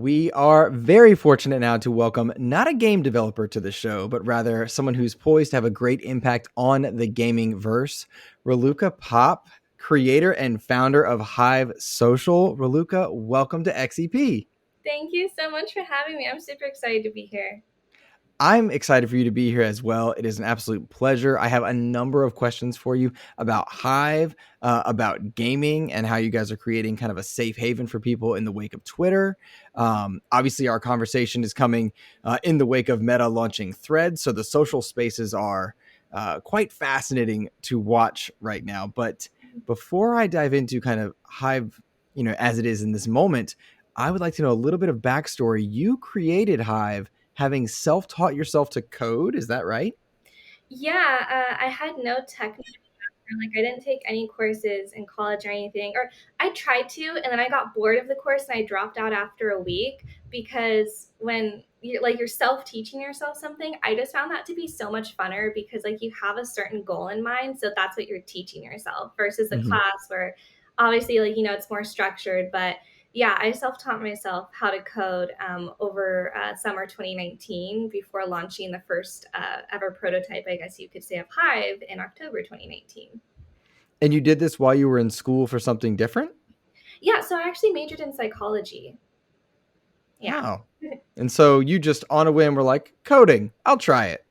We are very fortunate now to welcome not a game developer to the show, but rather someone who's poised to have a great impact on the gaming verse. Raluca Pop, creator and founder of Hive Social. Raluca, welcome to XEP. Thank you so much for having me. I'm super excited to be here. I'm excited for you to be here as well. It is an absolute pleasure. I have a number of questions for you about Hive, about gaming, and how you guys are creating kind of a safe haven for people in the wake of Twitter. Obviously, our conversation is coming in the wake of Meta launching Threads, so the social spaces are quite fascinating to watch right now. But before I dive into kind of Hive, as it is in this moment, I would like to know a little bit of backstory. You created Hive having self-taught yourself to code. Is that right? Yeah, I had no technical background. Like, I didn't take any courses in college or anything. Or I tried to, and then I got bored of the course and I dropped out after a week because when you're self-teaching yourself something, I just found that to be so much funner because like you have a certain goal in mind, so that's what you're teaching yourself versus a Mm-hmm. class where obviously it's more structured, but yeah, I self-taught myself how to code over summer 2019 before launching the first ever prototype, I guess you could say, of Hive in October 2019. And you did this while you were in school for something different? Yeah, so I actually majored in psychology. Yeah. Oh. And so you just on a whim were like, coding, I'll try it.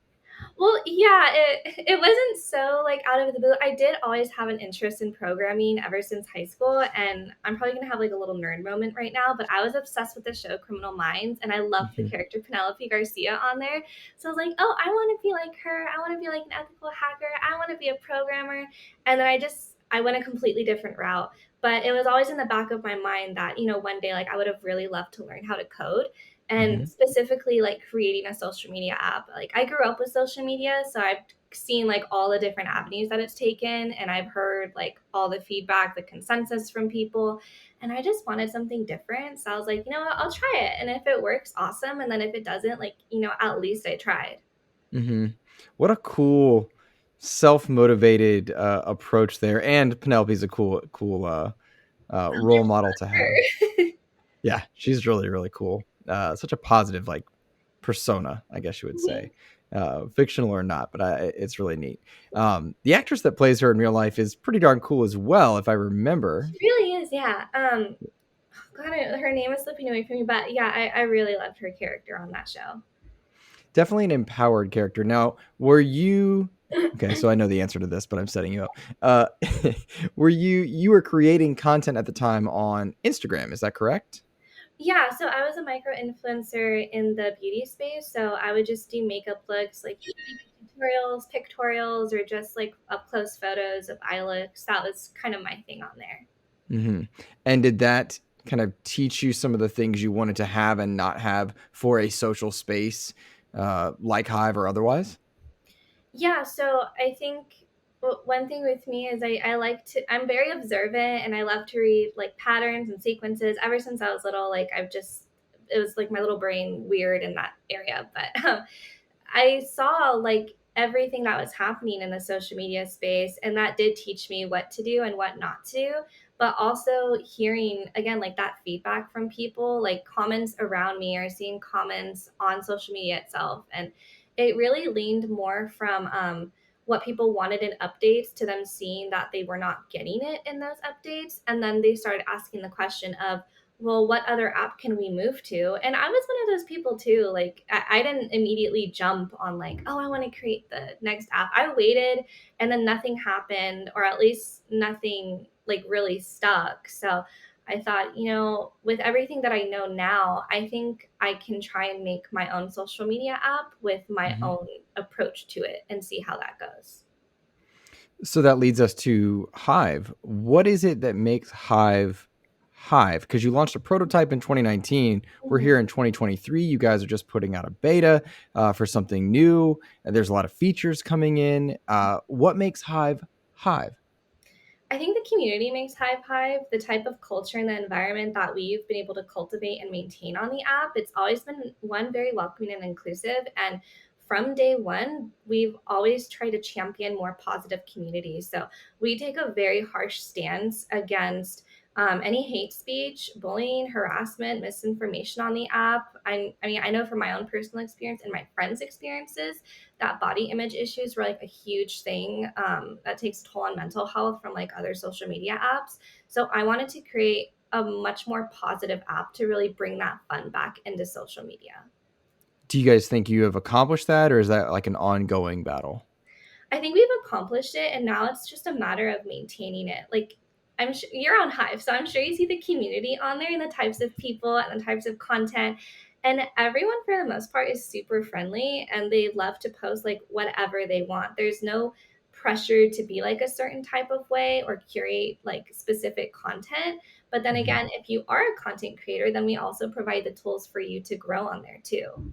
Well, yeah, it wasn't so like out of the blue. I did always have an interest in programming ever since high school, and I'm probably gonna have like a little nerd moment right now, but I was obsessed with the show Criminal Minds, and I loved the Mm-hmm. character Penelope Garcia on there. So I was like, oh, I want to be like her. I want to be like an ethical hacker. I want to be a programmer. And then I went a completely different route. But it was always in the back of my mind that one day like I would have really loved to learn how to code, Mm-hmm. and specifically like creating a social media app. Like I grew up with social media, so I've seen like all the different avenues that it's taken, and I've heard like all the feedback, the consensus from people, and I just wanted something different. So I was like, you know what, I'll try it, and if it works, awesome, and then if it doesn't, like at least I tried. Mm-hmm. What a cool self-motivated approach there. And Penelope's a cool role model to have. Yeah, she's really, really cool. Such a positive like persona, I guess you would say, fictional or not, but it's really neat. The actress that plays her in real life is pretty darn cool as well, if I remember. She really is, yeah. God, her name is slipping away from me, but yeah, I really loved her character on that show. Definitely an empowered character. Now, were you okay? So I know the answer to this, but I'm setting you up. Uh, were you were creating content at the time on Instagram? Is that correct? Yeah, so I was a micro influencer in the beauty space. So I would just do makeup looks like tutorials, pictorials, or just like up close photos of eye looks. That was kind of my thing on there. Mm-hmm. And did that kind of teach you some of the things you wanted to have and not have for a social space, like Hive or otherwise? Yeah, so I think one thing with me is I'm very observant and I love to read like patterns and sequences. Ever since I was little, like it was like my little brain weird in that area. But I saw like everything that was happening in the social media space, and that did teach me what to do and what not to do. But also hearing again, like that feedback from people, like comments around me or seeing comments on social media itself. And it really leaned more from what people wanted in updates to them seeing that they were not getting it in those updates. And then they started asking the question of, well, what other app can we move to? And I was one of those people too. Like, I didn't immediately jump on, like, oh, I want to create the next app. I waited and then nothing happened, or at least nothing like really stuck. So I thought, with everything that I know now, I think I can try and make my own social media app with my Mm-hmm. own approach to it and see how that goes. So that leads us to Hive. What is it that makes Hive Hive? Because you launched a prototype in 2019. We're Mhm. here in 2023. You guys are just putting out a beta for something new. And there's a lot of features coming in. What makes Hive Hive? I think the community makes Hive, the type of culture and the environment that we've been able to cultivate and maintain on the app. It's always been one very welcoming and inclusive. And from day one, we've always tried to champion more positive communities. So we take a very harsh stance against any hate speech, bullying, harassment, misinformation on the app. I mean, I know from my own personal experience and my friends' experiences that body image issues were like a huge thing that takes toll on mental health from like other social media apps. So I wanted to create a much more positive app to really bring that fun back into social media. Do you guys think you have accomplished that, or is that like an ongoing battle? I think we've accomplished it, and now it's just a matter of maintaining it. Like, you're on Hive, so I'm sure you see the community on there and the types of people and the types of content. And everyone, for the most part, is super friendly and they love to post like whatever they want. There's no pressure to be like a certain type of way or curate like specific content. But then Mhm. again, if you are a content creator, then we also provide the tools for you to grow on there too.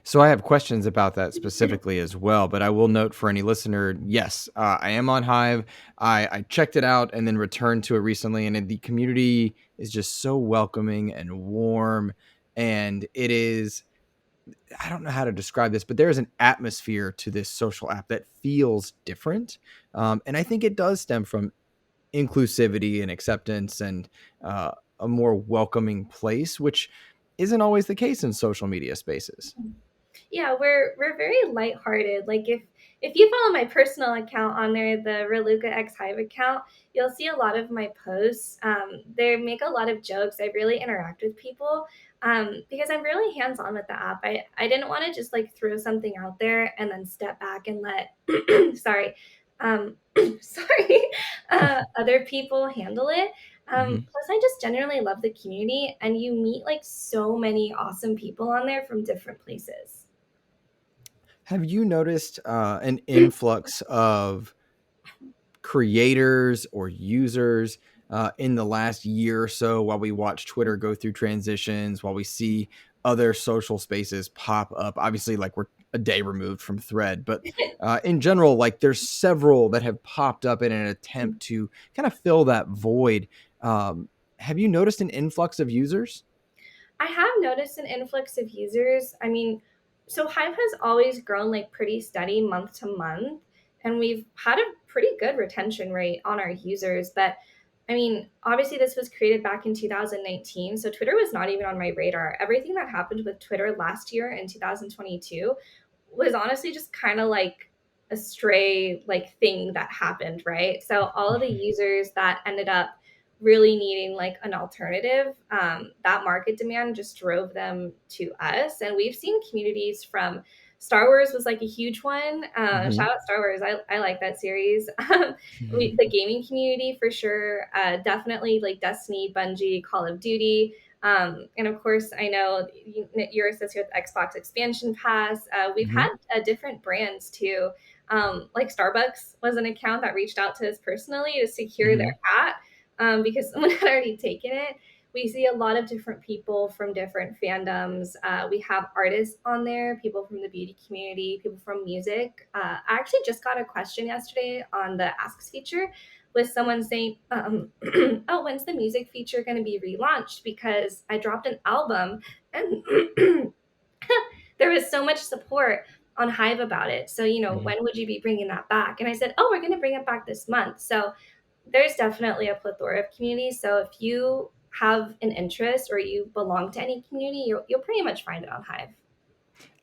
So I have questions about that specifically as well, but I will note for any listener, yes, I am on Hive. I checked it out and then returned to it recently, and the community is just so welcoming and warm. And it is, I don't know how to describe this, but there is an atmosphere to this social app that feels different. And I think it does stem from inclusivity and acceptance and a more welcoming place, which isn't always the case in social media spaces. Yeah, we're very lighthearted. Like if you follow my personal account on there, the Raluca X Hive account, you'll see a lot of my posts. They make a lot of jokes. I really interact with people because I'm really hands on with the app. I didn't want to just like throw something out there and then step back and let sorry sorry other people handle it. Mhm. Plus, I just generally love the community, and you meet like so many awesome people on there from different places. Have you noticed an influx of creators or users in the last year or so while we watch Twitter go through transitions, while we see other social spaces pop up? Obviously, like we're a day removed from Thread, but in general, like there's several that have popped up in an attempt to kind of fill that void. Um, have you noticed an influx of users? I have noticed an influx of users. I mean, so Hive has always grown like pretty steady month to month, and we've had a pretty good retention rate on our users. But I mean, obviously, this was created back in 2019, so Twitter was not even on my radar. Everything that happened with Twitter last year in 2022 was honestly just kind of like a stray like thing that happened, right? So all of the users that ended up really needing like an alternative, that market demand just drove them to us. And we've seen communities from Star Wars was like a huge one. Mhm. Shout out Star Wars. I like that series. The gaming community for sure. Definitely like Destiny, Bungie, Call of Duty. And of course, I know you're associated with Xbox Expansion Pass. We've had Mhm. different brands too. Like Starbucks was an account that reached out to us personally to secure their Mhm. hat because someone had already taken it. We see a lot of different people from different fandoms. We have artists on there, people from the beauty community, people from music. I actually just got a question yesterday on the Asks feature with someone saying, "Oh, when's the music feature going to be relaunched?" Because I dropped an album and there was so much support on Hive about it. So, Mhm. when would you be bringing that back? And I said, "Oh, we're going to bring it back this month." So, there's definitely a plethora of communities. So if you have an interest or you belong to any community, you'll pretty much find it on Hive.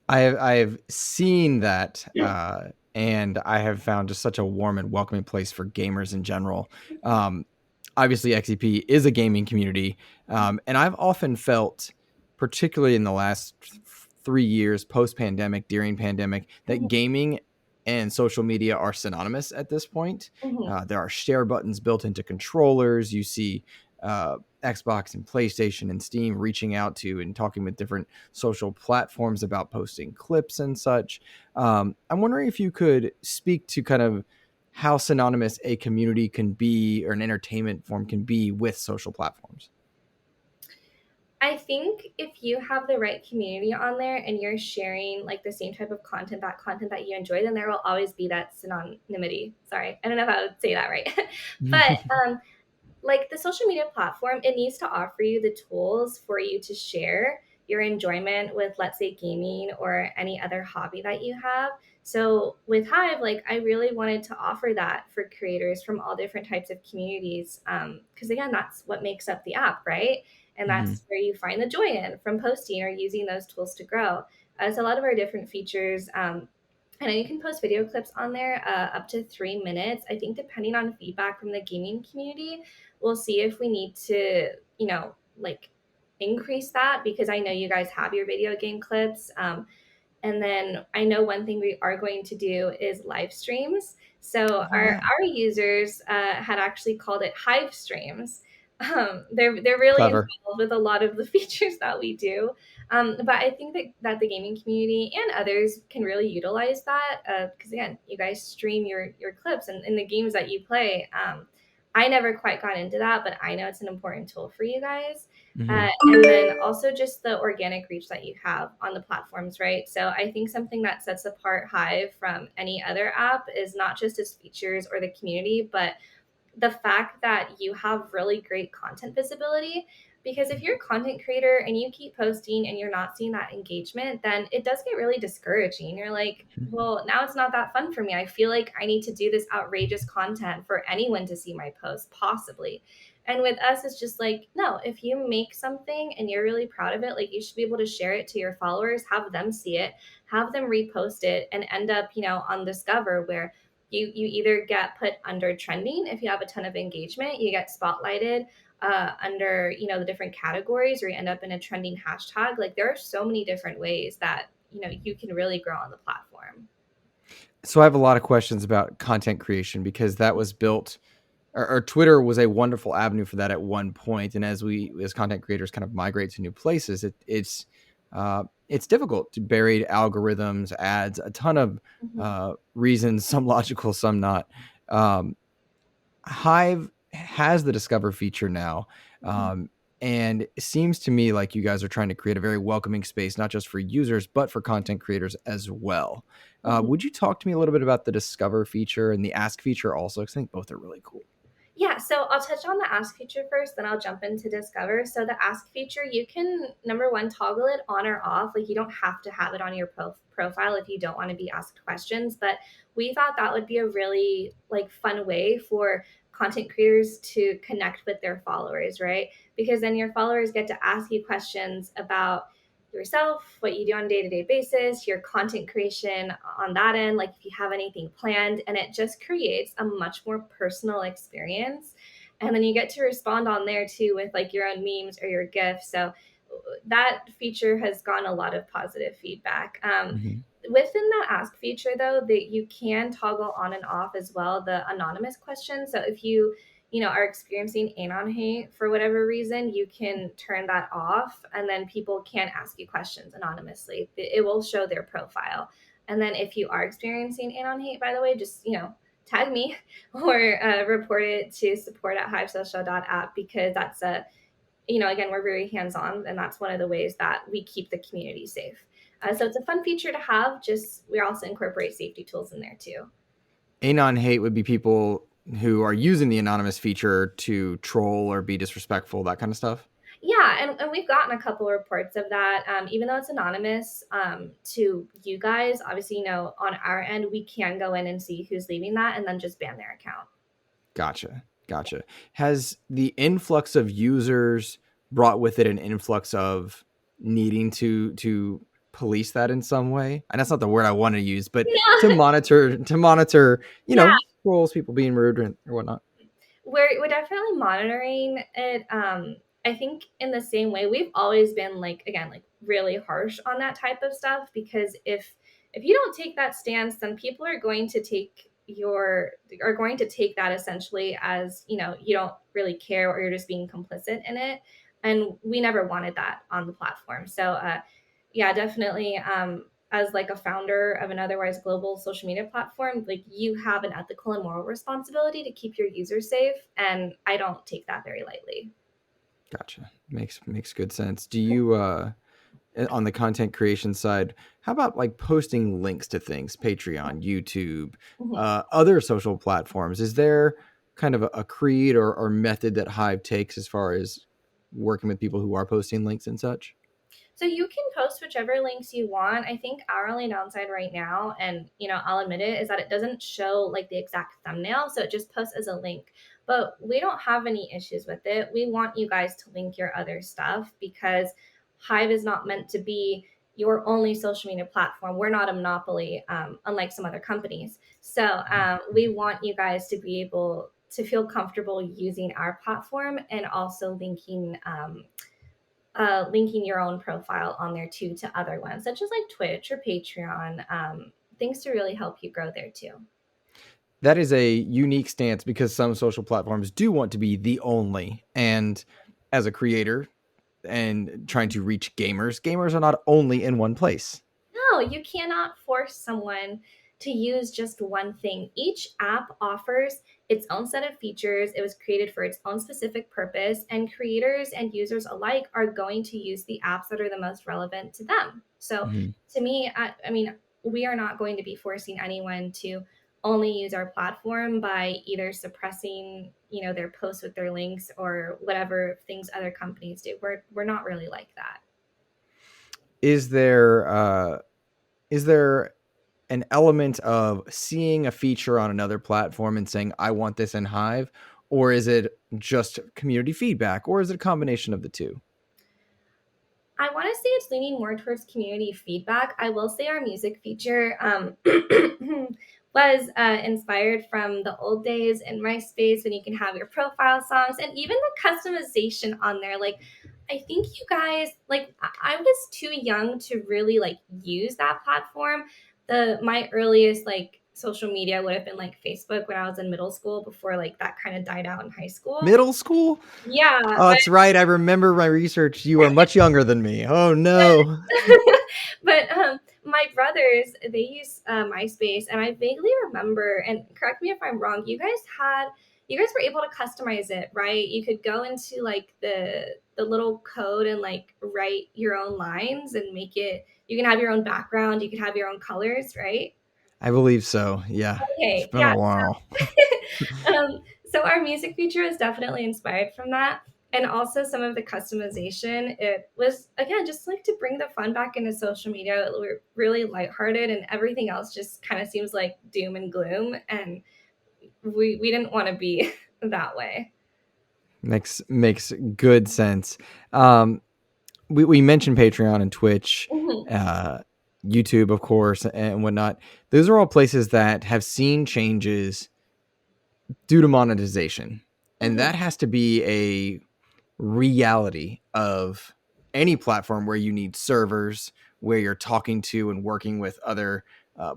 I've seen that, and I have found just such a warm and welcoming place for gamers in general. Um, Obviously, XEP is a gaming community, and I've often felt, particularly in the last 3 years, post pandemic, during pandemic, that Mhm, gaming and social media are synonymous at this point. mhm, There are share buttons built into controllers. You see Xbox and PlayStation and Steam reaching out to and talking with different social platforms about posting clips and such. I'm wondering if you could speak to kind of how synonymous a community can be or an entertainment form can be with social platforms. I think if you have the right community on there and you're sharing like the same type of content that you enjoy, then there will always be that synonymity. Sorry, I don't know how to say that right. But like the social media platform, it needs to offer you the tools for you to share your enjoyment with, let's say, gaming or any other hobby that you have. So with Hive, like I really wanted to offer that for creators from all different types of communities, because again, that's what makes up the app, right? And Hmm. that's where you find the joy in from posting or using those tools to grow. So a lot of our different features. I know you can post video clips on there up to 3 minutes. I think depending on feedback from the gaming community, we'll see if we need to, like increase that because I know you guys have your video game clips. And then I know one thing we are going to do is live streams. So Oh our yeah, our users had actually called it Hive streams. They're really clever. involved with a lot of the features that we do. But I think that the gaming community and others can really utilize that because again, you guys stream your clips and in the games that you play. I never quite got into that, but I know it's an important tool for you guys. Hmm. And then also just the organic reach that you have on the platforms, right? So I think something that sets apart Hive from any other app is not just its features or the community, but the fact that you have really great content visibility. Because if you're a content creator and you keep posting and you're not seeing that engagement, then it does get really discouraging. You're like, well, now it's not that fun for me. I feel like I need to do this outrageous content for anyone to see my post, possibly. And with us, it's just like, no, if you make something and you're really proud of it, like you should be able to share it to your followers, have them see it, have them repost it, and end up, on Discover where you either get put under trending if you have a ton of engagement, you get spotlighted under the different categories, or you end up in a trending hashtag. Like there are so many different ways that you can really grow on the platform. So I have a lot of questions about content creation because that was built, or Twitter was a wonderful avenue for that at one point. And as we, as content creators, kind of migrate to new places, it's difficult to buried algorithms, ads, a ton of Mhm. reasons, some logical, some not. Um, Hive has the Discover feature now. Mhm. Um, and it seems to me like you guys are trying to create a very welcoming space, not just for users, but for content creators as well. Mhm. Would you talk to me a little bit about the Discover feature and the Ask feature also? Because I think both are really cool. Yeah, so I'll touch on the ask feature first, then I'll jump into discover. So the ask feature, you can number one toggle it on or off. Like you don't have to have it on your profile if you don't want to be asked questions. But we thought that would be a really like fun way for content creators to connect with their followers, right? Because then your followers get to ask you questions about yourself, what you do on a day-to-day basis, your content creation on that end, like if you have anything planned, and it just creates a much more personal experience. And then you get to respond on there too with like your own memes or your gifs. So that feature has gotten a lot of positive feedback. Hmm. Within the ask feature though, that you can toggle on and off as well the anonymous questions. So if you are experiencing anon hate for whatever reason, you can turn that off and then people can ask you questions anonymously. It will show their profile. And then if you are experiencing anon hate, by the way, just tag me or report it to support at hivesocial.app because that's a again, we're very hands on, and that's one of the ways that we keep the community safe. So it's a fun feature to have. Just we also incorporate safety tools in there too. Anon hate would be people who are using the anonymous feature to troll or be disrespectful, that kind of stuff. Yeah, and we've gotten a couple of reports of that. Even though it's anonymous to you guys, obviously, on our end, we can go in and see who's leaving that and then just ban their account. Gotcha. Gotcha. Has the influx of users brought with it an influx of needing to police that in some way? And that's not the word I want to use, but Yeah, to monitor, yeah, trolls, people being rude or whatnot. we're definitely monitoring it. I think in the same way we've always been like again like really harsh on that type of stuff because if you don't take that stance, then people are going to take that essentially as you don't really care or you're just being complicit in it, and we never wanted that on the platform. So yeah, definitely. As like a founder of an otherwise global social media platform, like you have an ethical and moral responsibility to keep your users safe, and I don't take that very lightly. Gotcha. Makes good sense. Do you on the content creation side, how about like posting links to things, Patreon, YouTube, Mhm. other social platforms? Is there kind of a creed or method that Hive takes as far as working with people who are posting links and such? So you can post whichever links you want. I think our only downside right now, and I'll admit it, is that it doesn't show like the exact thumbnail, so it just posts as a link. But we don't have any issues with it. We want you guys to link your other stuff because Hive is not meant to be your only social media platform. We're not a monopoly, unlike some other companies. So we want you guys to be able to feel comfortable using our platform and also linking your own profile on there too to other ones, such as like Twitch or Patreon, things to really help you grow there too. That is a unique stance because some social platforms do want to be the only. And as a creator and trying to reach gamers, gamers are not only in one place. No, you cannot force someone to use just one thing. Each app offers its own set of features. It was created for its own specific purpose, and creators and users alike are going to use the apps that are the most relevant to them. So, Mhm. to me, I mean, we are not going to be forcing anyone to only use our platform by either suppressing, their posts with their links or whatever things other companies do. We're not really like that. Is there is there an element of seeing a feature on another platform and saying, I want this in Hive? Or is it just community feedback? Or is it a combination of the two? I want to say it's leaning more towards community feedback. I will say our music feature was inspired from the old days in MySpace when you can have your profile songs and even the customization on there. Like, I think you guys, like, I was too young to really like use that platform. My earliest like social media would have been like Facebook when I was in middle school before like that kind of died out in high school. Middle school? Yeah, Oh, that's right. I remember my research. You are much younger than me. Oh, no. but my brothers, they use MySpace, and I vaguely remember. And correct me if I'm wrong. You guys were able to customize it, right? You could go into like the little code and like write your own lines and make it. You can have your own background. You can have your own colors, right? I believe so. Yeah. It's Okay, been yeah. a while. So our music feature is definitely inspired from that. And also some of the customization. It was again just like to bring the fun back into social media. We're really lighthearted and everything else just kind of seems like doom and gloom. And we didn't want to be that way. Makes good sense. Um, we mentioned Patreon and Twitch, Mhm, uh, YouTube, of course, and whatnot. Those are all places that have seen changes due to monetization, and mhm, that has to be a reality of any platform where you need servers, where you're talking to and working with other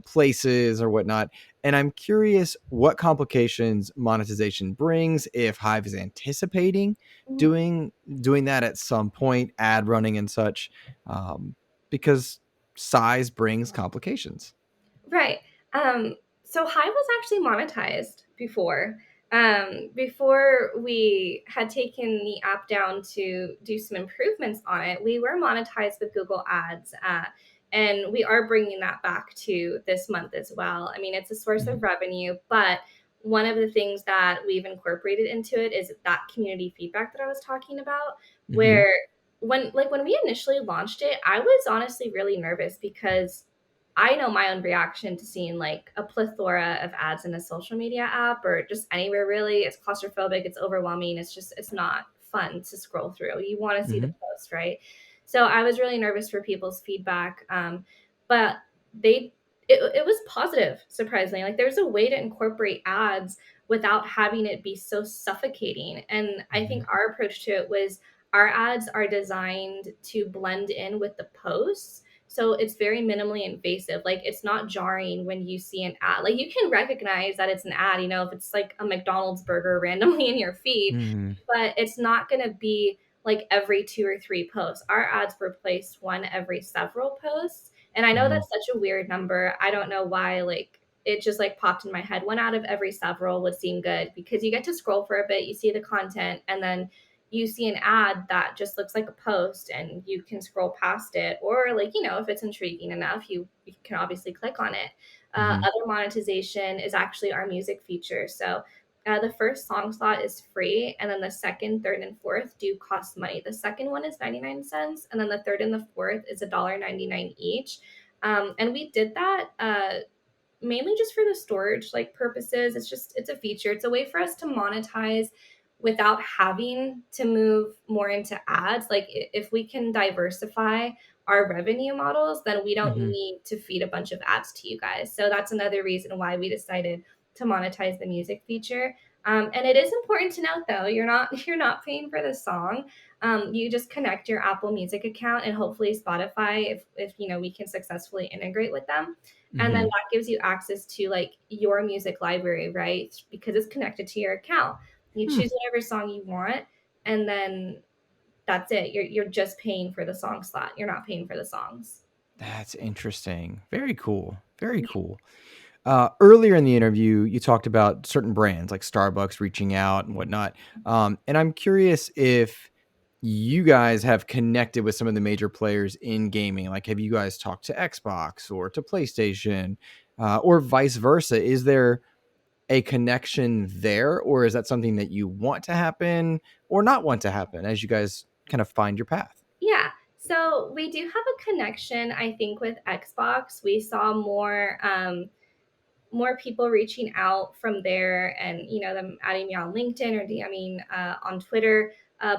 places or whatnot. And I'm curious what complications monetization brings if Hive is anticipating mhm. doing doing that at some point, ad running and such, um, because size brings complications. Right. So Hive was actually monetized before. Before we had taken the app down to do some improvements on it, we were monetized with Google Ads. And we are bringing that back to this month as well. I mean, it's a source Mhm. of revenue, but one of the things that we've incorporated into it is that community feedback that I was talking about, Mhm. where when we initially launched it, I was honestly really nervous because I know my own reaction to seeing like a plethora of ads in a social media app or just anywhere really. It's claustrophobic, it's overwhelming, it's not fun to scroll through. You want to see the Mhm. post, right? So I was really nervous for people's feedback. But they it was positive, surprisingly. Like there's a way to incorporate ads without having it be so suffocating. And I think Mhm. our approach to it was our ads are designed to blend in with the posts, so it's very minimally invasive. Like it's not jarring when you see an ad. Like you can recognize that it's an ad, if it's like a McDonald's burger randomly in your feed, Mhm. but it's not going to be like every two or three posts. Our ads replace one every several posts. And I know Mhm. that's such a weird number. I don't know why, like, it just like popped in my head. One out of every several would seem good because you get to scroll for a bit, you see the content, and then you see an ad that just looks like a post and you can scroll past it, or like if it's intriguing enough, you can obviously click on it. Mhm. Other monetization is actually our music feature. So The first song slot is free, and then the second, third, and fourth do cost money. The second one is 99 cents, and then the third and the fourth is $1.99 each. And we did that mainly just for the storage like purposes. It's a feature. It's a way for us to monetize without having to move more into ads. Like if we can diversify our revenue models, then we don't Hmm. need to feed a bunch of ads to you guys. So that's another reason why we decided to monetize the music feature. And it is important to note though, you're not paying for the song. You just connect your Apple Music account and hopefully Spotify if you know we can successfully integrate with them, and then Hmm. that gives you access to like your music library, right? Because it's connected to your account. You Hmm. choose whatever song you want, and then that's it. You're just paying for the song slot. You're not paying for the songs. That's interesting. Very cool. Very cool. Earlier in the interview, you talked about certain brands like Starbucks reaching out and whatnot. And I'm curious if you guys have connected with some of the major players in gaming. Like, have you guys talked to Xbox or to PlayStation, or vice versa? Is there a connection there, or is that something that you want to happen or not want to happen as you guys kind of find your path? Yeah. So we do have a connection, I think, with Xbox. We saw more people reaching out from there, and you know them adding me on LinkedIn or DMing on Twitter,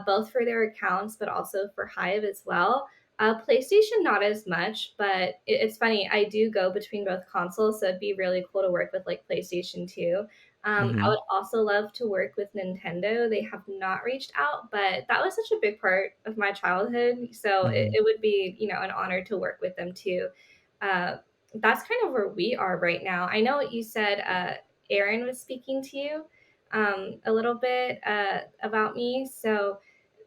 both for their accounts but also for Hive as well. PlayStation not as much, but it's funny, I do go between both consoles, so it'd be really cool to work with like PlayStation 2. I Hmm. would also love to work with Nintendo. They have not reached out, but that was such a big part of my childhood, so Hmm. it would be, you know, an honor to work with them too. uh, that's kind of where we are right now. I know what you said. Aaron was speaking to you a little bit about me. So,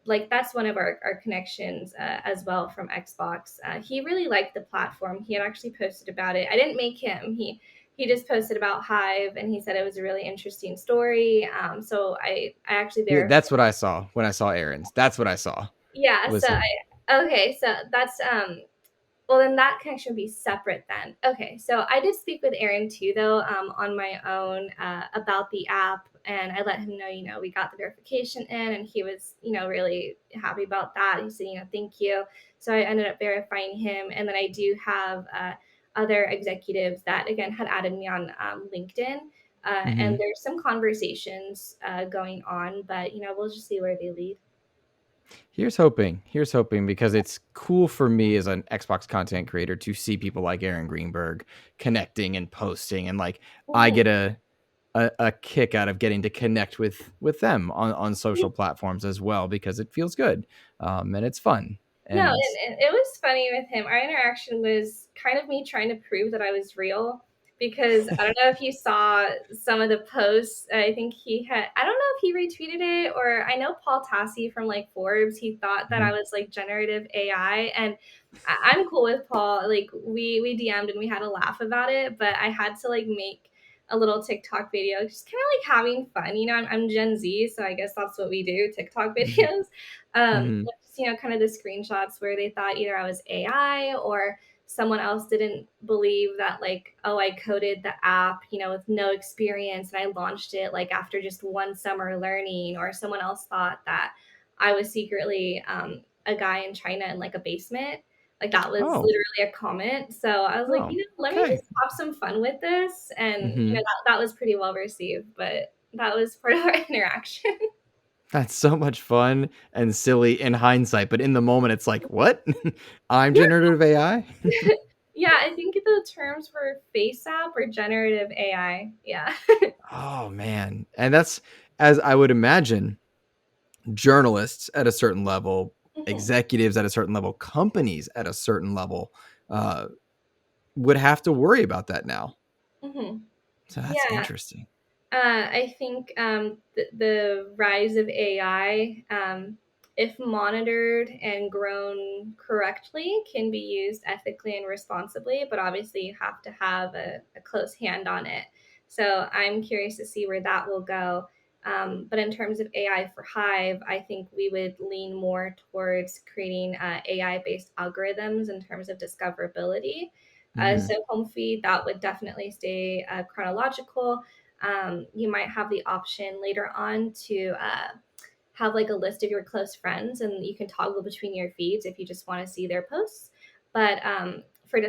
like, that's one of our connections as well from Xbox. He really liked the platform. He had actually posted about it. I didn't make him. He just posted about Hive, and he said it was a really interesting story. So I actually Yeah, verified. that's what I saw when I saw Aaron's. That's what I saw Yeah. was So him. okay. So that's well, then that connection would be separate then. Okay, so I did speak with Aaron too, though, on my own about the app, and I let him know, you know, we got the verification in, and he was, you know, really happy about that. He said, you know, thank you. So I ended up verifying him, and then I do have other executives that again had added me on LinkedIn, and Hmm. there's some conversations going on, but you know, we'll just see where they lead. Here's hoping. Here's hoping because it's cool for me as an Xbox content creator to see people like Aaron Greenberg connecting and posting, and like I Mhm. get a kick out of getting to connect with them on social platforms as well because it feels good, and it's fun. No, And and it was funny with him. Our interaction was kind of me trying to prove that I was real because I don't know if you saw some of the posts. I think I don't know if he retweeted it, or I know Paul Tassi from like Forbes, he thought that I Mhm. was like generative AI. And I'm cool with Paul. Like we DM'd and we had a laugh about it, but I had to like make a little TikTok video, just kind of like having fun. You know, I'm Gen Z, so I guess that's what we do, TikTok Mhm. videos. Mhm. Just, you know, kind of the screenshots where they thought either I was AI or someone else didn't believe that, like, oh, I coded the app, you know, with no experience and I launched it like after just one summer learning, or someone else thought that I was secretly a guy in China in like a basement. Like that was Oh, literally a comment. So I was like, oh, you know, let me okay. just have some fun with this. And, you know, Hmm. that was pretty well received, but that was part of our interaction. That's so much fun and silly in hindsight, but in the moment, it's like, what? I'm generative AI. Yeah, I think the terms were face app or generative AI. Yeah. Oh man, and that's as I would imagine journalists at a certain level, Mhm, executives at a certain level, companies at a certain level uh, would have to worry about that now. mhm. So that's Yeah, interesting. I think the rise of AI, if monitored and grown correctly, can be used ethically and responsibly, but obviously you have to have a close hand on it. So I'm curious to see where that will go. But in terms of AI for Hive, I think we would lean more towards creating AI based algorithms in terms of discoverability. Hmm. So home feed, that would definitely stay chronological. You might have the option later on to have like a list of your close friends, and you can toggle between your feeds if you just want to see their posts. But for the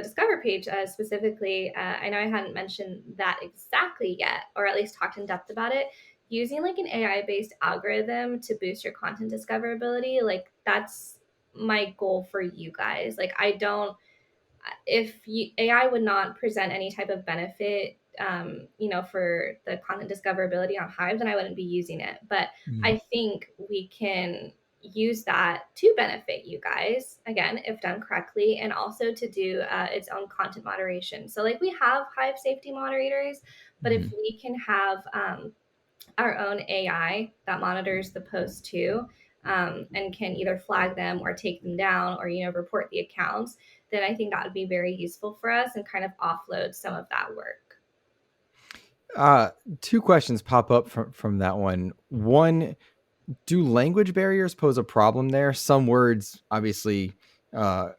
Discover page specifically, I know I hadn't mentioned that exactly yet, or at least talked in depth about it. Using like an AI based algorithm to boost your content discoverability, like that's my goal for you guys. Like I don't if AI would not present any type of benefit, for the content discoverability on Hive, then I wouldn't be using it. But Mhm. I think we can use that to benefit you guys again if done correctly, and also to do its own content moderation. So like we have Hive safety moderators, but if Mhm. we can have our own AI that monitors the posts too, and can either flag them or take them down, or report the accounts, then I think that would be very useful for us and kind of offload some of that work. Uh, Two questions pop up from that one. One, do language barriers pose a problem there? Some words, obviously, uh,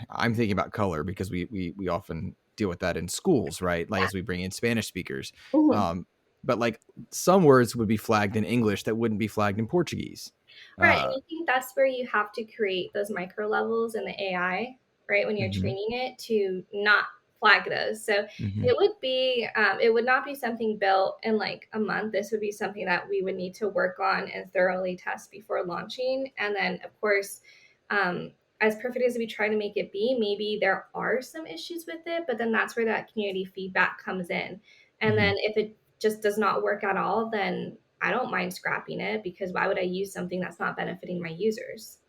I'm thinking about color because we often deal with that in schools, right? Like as we bring in Spanish speakers. Mhm. Um, but like some words would be flagged in English that wouldn't be flagged in Portuguese. Right, and Uh, I think that's where you have to create those micro levels in the AI, right? When you're mhm, training it to not flag those. So mhm, it would not be something built in like a month. This would be something that we would need to work on and thoroughly test before launching. And then, of course, um, as perfect as we try to make it be, maybe there are some issues with it, but then that's where that community feedback comes in. And then mhm. if it just does not work at all, then I don't mind scrapping it, because why would I use something that's not benefiting my users?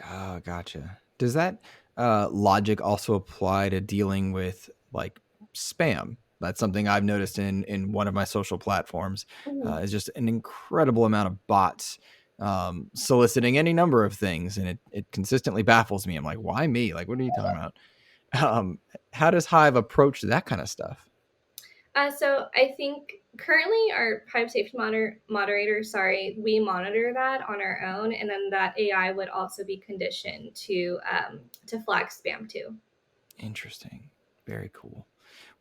Oh, gotcha. Does that logic also apply to dealing with like spam? That's something I've noticed in one of my social platforms. Mhm. Is just an incredible amount of bots soliciting any number of things, and it consistently baffles me. I'm like, why me? Like, what are you talking about? Um, how does Hive approach that kind of stuff? So I think currently our pipe safety moderator, sorry, we monitor that on our own, and then that AI would also be conditioned to flag spam too. Interesting. Very cool.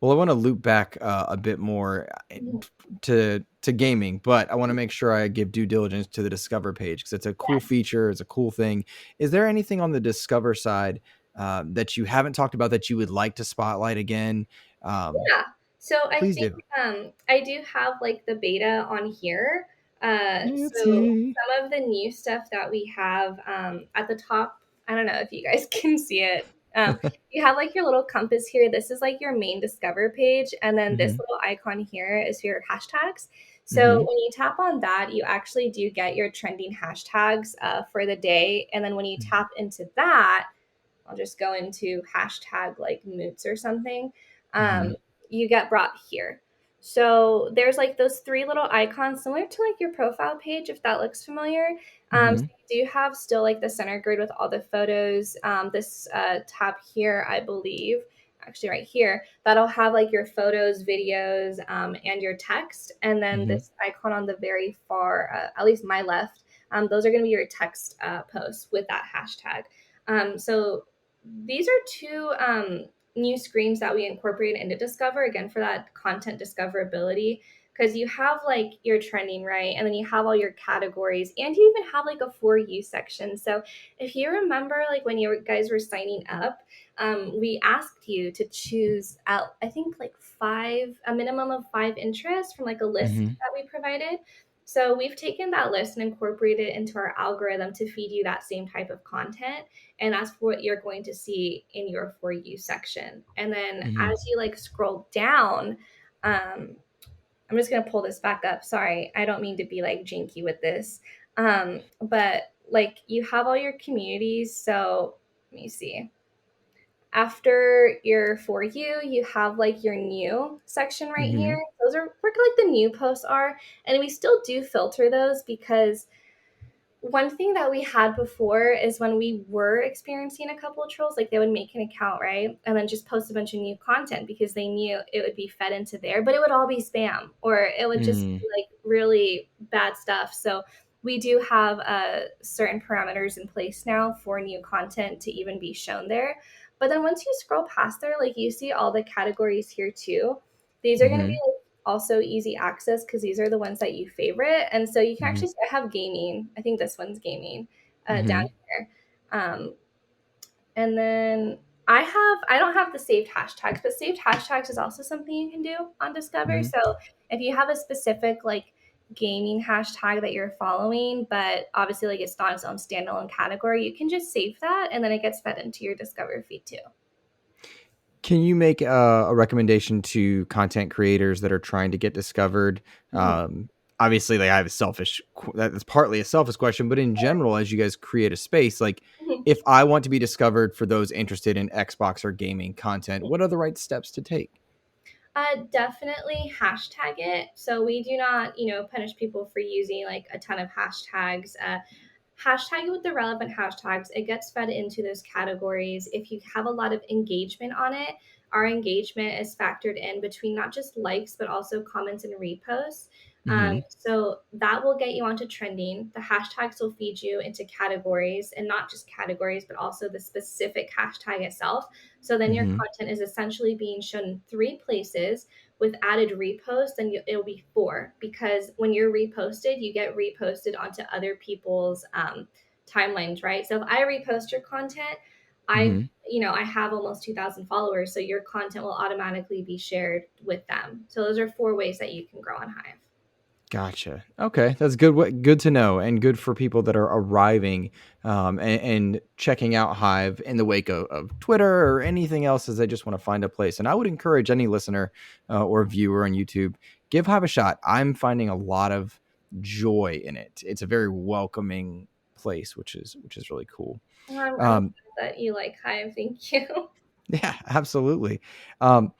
Well, I want to loop back a bit more Mhm. to gaming, but I want to make sure I give due diligence to the Discover page because it's a cool Yes. feature. It's a cool thing. Is there anything on the Discover side that you haven't talked about that you would like to spotlight again? Yeah. So I Please think do. I do have like the beta on here. So Fancy. some of the new stuff that we have at the top, I don't know if you guys can see it. You have like your little compass here. This is like your main Discover page. And then this Hmm. little icon here is your hashtags. So Hmm. when you tap on that, you actually do get your trending hashtags for the day. And then when you tap into that, I'll just go into hashtag like moots or something. Hmm. Um, you get brought here. So there's like those three little icons similar to like your profile page, if that looks familiar. So Hmm. you do have still like the center grid with all the photos. This tab here, I believe, actually right here, that'll have like your photos, videos, and your text. And then Hmm. this icon on the very far, at least my left, those are going to be your text posts with that hashtag. So these are two new screens that we incorporated into Discover, again, for that content discoverability. Because you have like your trending, right? And then you have all your categories, and you even have like a for you section. So if you remember, like when you guys were signing up, we asked you to choose out, I think, like a minimum of 5 interests from like a list Hmm. that we provided. So we've taken that list and incorporated it into our algorithm to feed you that same type of content, and that's what you're going to see in your for you section. And then Hmm. as you like scroll down, um, I'm just gonna pull this back up. Sorry, I don't mean to be like jinky with this, but like you have all your communities. So let me see. After your for you, you have like your new section right Hmm. here. Those are where like the new posts are, and we still do filter those, because one thing that we had before is when we were experiencing a couple of trolls, like they would make an account, right? And then just post a bunch of new content because they knew it would be fed into there, but it would all be spam, or it would just Hmm. be like really bad stuff. So we do have certain parameters in place now for new content to even be shown there. But then once you scroll past there, like you see all the categories here too. These are going to be Hmm. also easy access because these are the ones that you favorite. And so you can Hmm. actually I have gaming. I think this one's gaming down Hmm. here. Um, and then I don't have the saved hashtags, but saved hashtags is also something you can do on Discover. Hmm. So if you have a specific like gaming hashtag that you're following, but obviously like it's not its own standalone category, you can just save that and then it gets fed into your Discover feed too. Can you make a recommendation to content creators that are trying to get discovered? Mhm. Obviously, like I have a that's partly a selfish question, but in general, as you guys create a space, like Mhm. if I want to be discovered for those interested in Xbox or gaming content, what are the right steps to take? Definitely hashtag it. So we do not, punish people for using like a ton of hashtags. Hashtag it with the relevant hashtags. It gets fed into those categories. If you have a lot of engagement on it, our engagement is factored in between not just likes, but also comments and reposts. Hmm. So that will get you onto trending. The hashtags will feed you into categories and not just categories, but also the specific hashtag itself. So then your Hmm. content is essentially being shown in 3 places with added reposts, then it'll be 4 because when you're reposted, you get reposted onto other people's timelines, right? So if I repost your content, I Hmm. I have almost 2,000 followers, so your content will automatically be shared with them. So those are 4 ways that you can grow on Hive. Gotcha. Okay, that's good. Good to know, and good for people that are arriving and checking out Hive in the wake of Twitter or anything else, as they just want to find a place. And I would encourage any listener or viewer on YouTube, give Hive a shot. I'm finding a lot of joy in it. It's a very welcoming place, which is really cool. Well, I'm Um, glad that you like Hive. Thank you. yeah, absolutely. Um,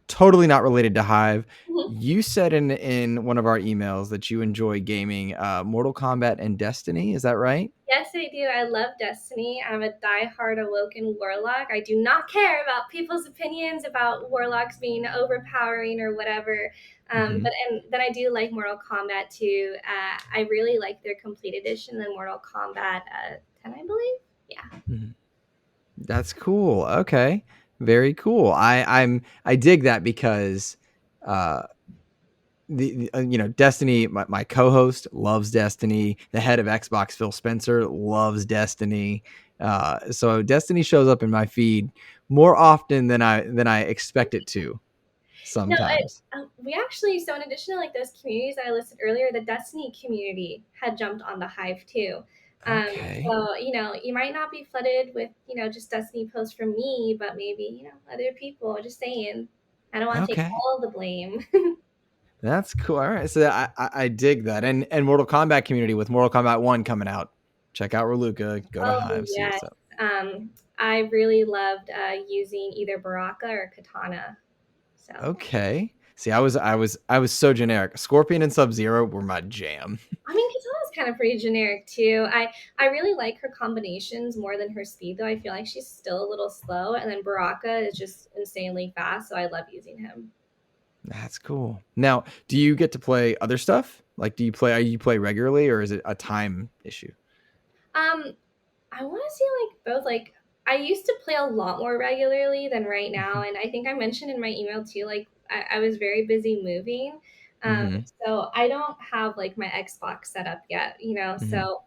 Totally not related to Hive. You said in one of our emails that you enjoy gaming Mortal Kombat and Destiny. Is that right? Yes, I do. I love Destiny. I'm a die-hard Awoken Warlock. I do not care about people's opinions about Warlocks being overpowering or whatever. Hmm. And then I do like Mortal Kombat too. I really like their complete edition, the Mortal Kombat 10, I believe. Yeah. Hmm. That's cool. Okay, very cool. I dig that because uh, Destiny. My co-host loves Destiny. The head of Xbox, Phil Spencer, loves Destiny. So Destiny shows up in my feed more often than I expect it to No, sometimes. we actually, so in addition to like those communities that I listed earlier, the Destiny community had jumped on the Hive too. Okay. So, you might not be flooded with, just Destiny posts from me, but maybe, other people just saying, I don't want to take Okay. all the blame. That's cool. All right. So I dig that. And Mortal Kombat community with Mortal Kombat 1 coming out. Check out Raluca, go to Oh, Hive, see yes. what's up. I really loved using either Baraka or Katana. So. Okay. See, I was so generic. Scorpion and Sub-Zero were my jam. I mean, Katana's kind of pretty generic too. I really like her combinations more than her speed, though. I feel like she's still a little slow, and then Baraka is just insanely fast, so I love using him. That's cool. Now, do you get to play other stuff? Like do you play regularly or is it a time issue? Um, I want to say like both. Like I used to play a lot more regularly than right now, Mhm. and I think I mentioned in my email too. Like I was very busy moving, Mhm. so I don't have like my Xbox set up yet. Mhm. So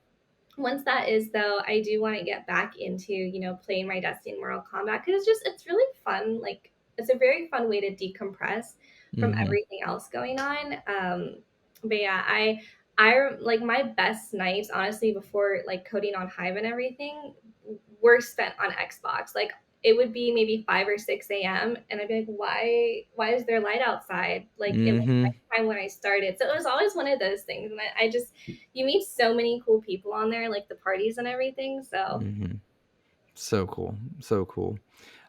once that is though, I do want to get back into playing my Destiny and Mortal Kombat because it's really fun. Like it's a very fun way to decompress from Mhm. everything else going on. But yeah, I like my best nights honestly before like coding on Hive and everything were spent on Xbox. Like it would be maybe 5 or 6 a.m. and I'd be like, why is there light outside? Like it was Mhm. time when I started. So it was always one of those things. And I just you meet so many cool people on there, like the parties and everything. So Mhm. So cool. So cool.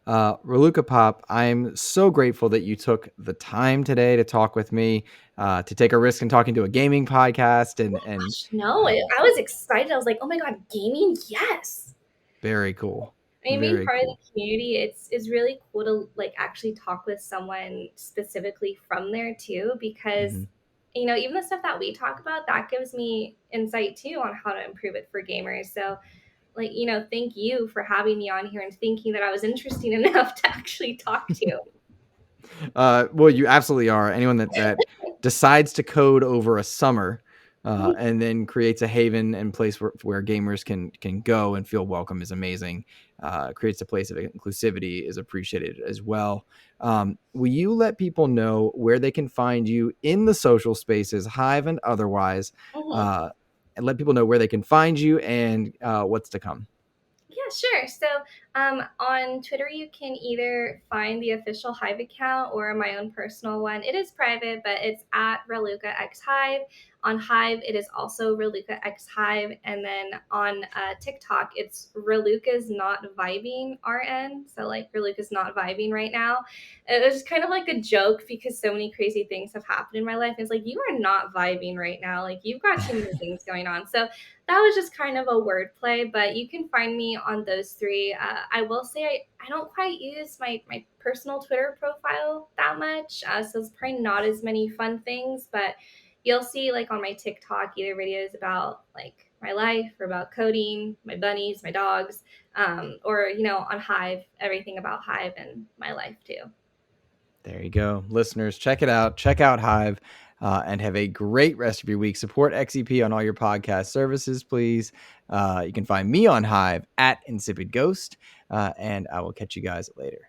Raluca Pop, I'm so grateful that you took the time today to talk with me, to take a risk in talking to a gaming podcast, and gosh, no, uh, I was excited. I was like, oh my god, gaming, yes. very cool, I mean, being very part of cool. the community, it's really cool to like actually talk with someone specifically from there too, because Hmm. even the stuff that we talk about, that gives me insight too on how to improve it for gamers. So like, thank you for having me on here and thinking that I was interesting enough to actually talk to. Well, you absolutely are. Anyone that decides to code over a summer and then creates a haven and place where gamers can go and feel welcome is amazing. Creates a place of inclusivity is appreciated as well. Will you let people know where they can find you in the social spaces, Hive and otherwise, Mhm. uh, and let people know where they can find you and what's to come? Yeah, sure. So on Twitter, you can either find the official Hive account or my own personal one. It is private, but it's at Raluca X Hive. On Hive, it is also Raluca X Hive. And then on TikTok, it's Raluca's not vibing RN. So like Raluca's not vibing right now. It was kind of like a joke because so many crazy things have happened in my life. It's like, you are not vibing right now. Like you've got too many things going on. So that was just kind of a wordplay, but you can find me on those three. I will say I don't quite use my personal Twitter profile that much, so it's probably not as many fun things, but you'll see like on my TikTok either videos about like my life or about coding, my bunnies, my dogs, or on Hive, everything about Hive and my life too. There you go. Listeners, check it out. Check out Hive and have a great rest of your week. Support XEP on all your podcast services, please. You can find me on Hive at Insipid Ghost, and I will catch you guys later.